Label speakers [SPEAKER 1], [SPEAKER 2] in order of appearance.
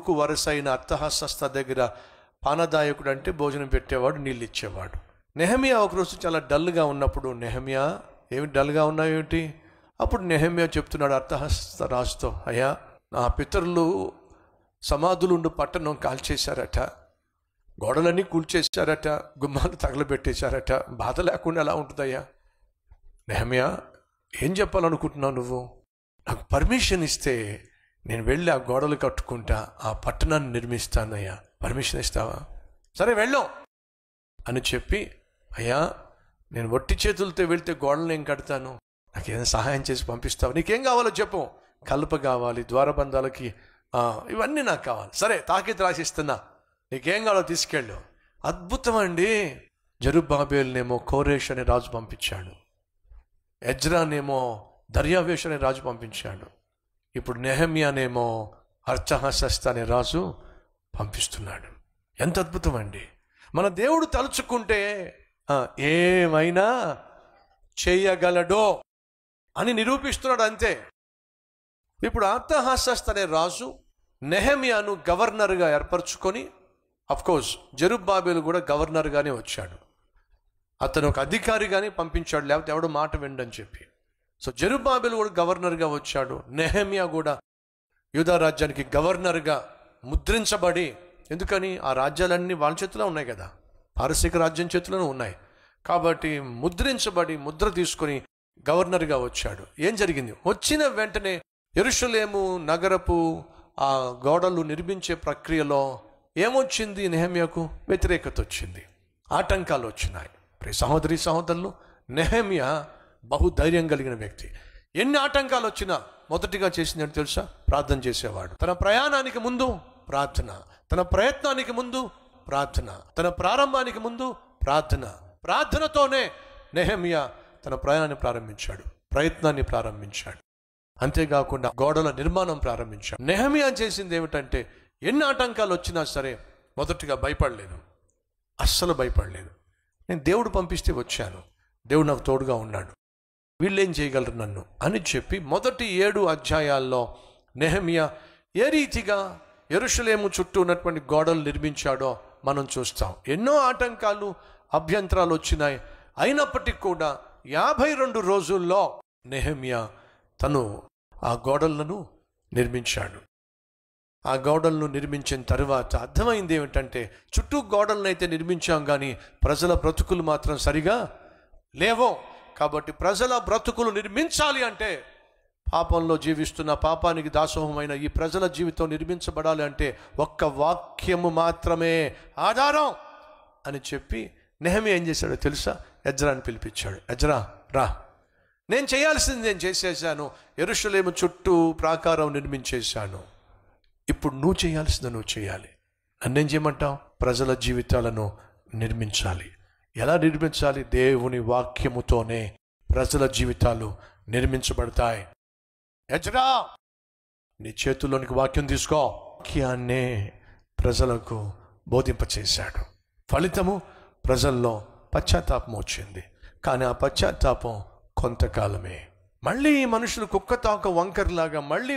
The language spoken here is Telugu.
[SPEAKER 1] పొరుగు వరసైన అర్తహషస్త దగ్గర పానదాయకుడు అంటే భోజనం పెట్టేవాడు, నీళ్ళు ఇచ్చేవాడు. నెహెమ్యా ఒకరోజు చాలా డల్గా ఉన్నప్పుడు, నెహెమ్యా ఏమి డల్గా ఉన్నావు ఏమిటి? అప్పుడు నెహెమ్యా చెప్తున్నాడు అర్తహషస్త రాజుతో, అయ్యా నా పితరులు సమాధులుండు పట్టణం కాల్చేశారట, గోడలన్నీ కూల్చేశారట, గుమ్మాలు తగలబెట్టేశారట, బాధ లేకుండా ఎలా ఉంటుందయ్యా? నెహెమ్యా ఏం చెప్పాలనుకుంటున్నావు నువ్వు? నాకు పర్మిషన్ ఇస్తే నేను వెళ్ళి ఆ గోడలు కట్టుకుంటా, ఆ పట్టణాన్ని నిర్మిస్తానయ్యా, పర్మిషన్ ఇస్తావా? సరే వెళ్ళు అని చెప్పి, అయ్యా నేను ఒట్టి చేతులతో వెళ్తే గోడలు ఏం కడతాను, నాకేదైనా సహాయం చేసి పంపిస్తావు? నీకేం కావాలో చెప్పు. కలప కావాలి, ద్వారబంధాలకి ఇవన్నీ నాకు కావాలి. సరే తాకీదు రాసిస్తున్నా, నీకేం కావాలో తీసుకెళ్ళు. అద్భుతం అండి. జెరుబ్బాబెలునేమో కోరేష్ అనే రాజు పంపించాడు, ఎజ్రానేమో దర్యావేష్ అనే రాజు పంపించాడు, ఇప్పుడు నెహెమ్యానేమో అర్తహషస్త అనే రాజు పంపిస్తున్నాడు. ఎంత అద్భుతం అండి. మన దేవుడు తలుచుకుంటే ఏమైనా చేయగలడో అని నిరూపిస్తున్నాడు అంతే. ఇప్పుడు అర్తహషస్త అనే రాజు నెహెమ్యాను గవర్నర్గా ఏర్పరచుకొని, అఫ్కోర్స్ జెరుబ్బాబెలు కూడా గవర్నర్గానే వచ్చాడు, అతను ఒక అధికారిగానే పంపించాడు, లేకపోతే ఎవడో మాట వినడని చెప్పి. సో జెరుబ్బాబెలు కూడా గవర్నర్గా వచ్చాడు, నెహెమ్యా కూడా యూదా రాజ్యానికి గవర్నర్గా ముద్రించబడి, ఎందుకని ఆ రాజ్యాలన్నీ వాళ్ళ చేతిలో ఉన్నాయి కదా, పారసీక రాజ్యం చేతిలోనే ఉన్నాయి కాబట్టి ముద్రించబడి ముద్ర తీసుకొని గవర్నర్గా వచ్చాడు. ఏం జరిగింది? వచ్చిన వెంటనే యెరూషలేము నగరపు ఆ గోడలు నిర్మించే ప్రక్రియలో ఏమొచ్చింది? నెహెమ్యాకు వ్యతిరేకత వచ్చింది, ఆటంకాలు వచ్చినాయి. సహోదరి సహోదరులు, నెహెమ్యా బహుధైర్యం కలిగిన వ్యక్తి. ఎన్ని ఆటంకాలు వచ్చినా మొదటిగా చేసింది తెలుసా? ప్రార్థన చేసేవాడు. తన ప్రయాణానికి ముందు ప్రార్థన, తన ప్రయత్నానికి ముందు ప్రార్థన, తన ప్రారంభానికి ముందు ప్రార్థన. ప్రార్థనతోనే నెహెమ్యా తన ప్రయాణాన్ని ప్రారంభించాడు, ప్రయత్నాన్ని ప్రారంభించాడు. అంతేకాకుండా గోడల నిర్మాణం ప్రారంభించాడు. నెహెమ్యా చేసింది ఏమిటంటే, ఎన్ని ఆటంకాలు వచ్చినా సరే మొదటిగా భయపడలేదు, అస్సలు భయపడలేదు. నేను దేవుడు పంపిస్తే వచ్చాను, దేవుడు నాకు తోడుగా ఉన్నాడు, వీళ్ళేం చేయగలరు నన్ను అని చెప్పి మొదటి 7 అధ్యాయాల్లో నెహెమ్యా ఏ రీతిగా యెరూషలేము చుట్టూ ఉన్నటువంటి గోడలు నిర్మించాడో మనం చూస్తాం. ఎన్నో ఆటంకాలు అభ్యంతరాలు వచ్చినాయి, అయినప్పటికీ కూడా 52 రోజుల్లో నెహెమ్యా తను ఆ గోడలను నిర్మించాడు. ఆ గోడలను నిర్మించిన తర్వాత అర్థమైంది ఏమిటంటే, చుట్టూ గోడలను అయితే నిర్మించాం కానీ ప్రజల బ్రతుకులు మాత్రం సరిగా లేవో. కాబట్టి ప్రజల బ్రతుకులు నిర్మించాలి అంటే, పాపంలో జీవిస్తున్న, పాపానికి దాసోహమైన ఈ ప్రజల జీవితం నిర్మించబడాలి అంటే ఒక్క వాక్యము మాత్రమే ఆధారం అని చెప్పి నెహెమ్యా ఏం చేశాడో తెలుసా? ఎజ్రాని పిలిపించాడు. ఎజ్రా రా, నేను చేయాల్సింది నేను చేసేసాను, యెరూషలేము చుట్టూ ప్రాకారం నిర్మించేశాను, ఇప్పుడు నువ్వు చేయాల్సింది నువ్వు చేయాలి. నన్నేం చేయమంటావు? ప్రజల జీవితాలను నిర్మించాలి. ఎలా నిర్మించాలి? దేవుని వాక్యముతోనే ప్రజల జీవితాలు నిర్మించబడతాయి. ఎజ్రా, నీ చేతుల్లోనికి వాక్యం తీసుకో. వాక్యాన్నే ప్రజలకు బోధింపచేశాడు. ఫలితము ప్రజల్లో పశ్చాత్తాపం వచ్చింది. కానీ ఆ పశ్చాత్తాపం కొంతకాలమే. మళ్ళీ మనుషులు కుక్కతాక వంకరలాగా మళ్ళీ